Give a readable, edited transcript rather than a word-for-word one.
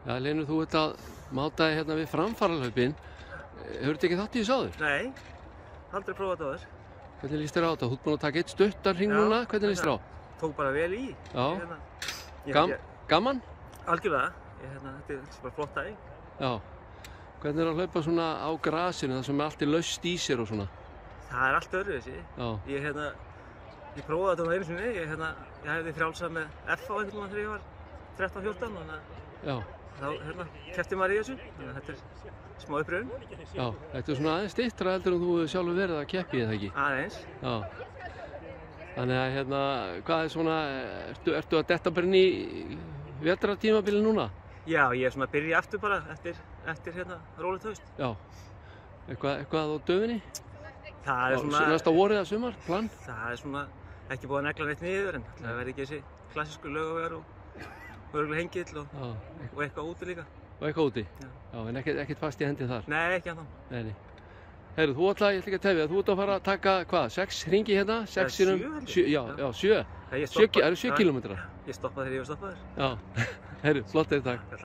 Já, Hlynur, þú ert að máta þig hérna við framfarahlaupin. Hefur þetta ekki þátt í þessu áður? Nei, aldrei prófað þetta áður. Hvernig líst þér á þetta? Þú ert búinn að taka eitt stuttarhring núna. Hvernig líst þér á? Tók bara vel í. Já. Gaman? Algjörlega. Þetta er bara flott dæg. Já. Hvernig er að hlaupa svona á grasinu, það sem allt er laust í sér og svona? Það er allt öðruvísi. Já. Ég prófaði þetta einu sinni. Ég hefði frjálsað með F á einhvern veginn þegar ég var 13-14. Já. Þá keppti maður í þessu. Þannig að þetta er smá uppröfun. Já, þetta er svona aðeins styttra heldur en þú hefur sjálfur verið að keppi, eða ekki? Aðeins. Já. Þannig að hvað er svona, ertu að detta bara inn í vetrartímabili núna? Já, ég er svona að byrja aftur bara eftir rólegt haust. Já. Eitthvað á döfinni? Það er svona... Næsta vorið eða sumar, plan? Það er svona ekki búið að negla neitt niður en það verði ekki þessi klassísku Laugavegar og örugglega hengill og eitthvað úti líka. Og eitthvað úti? Já, en ekkert fast í hendi þar? Nei, ekki ennþá. Nei. Heyrðu, ég ætla ekki að tefja, þú ert að fara að taka, hvað, 6 hringi hérna? 6 sinnum? 7? Já, 7. Það eru 7 kílómetrar. Ég stoppaði þegar ég var stoppaður. Já, heyrðu, flott takk.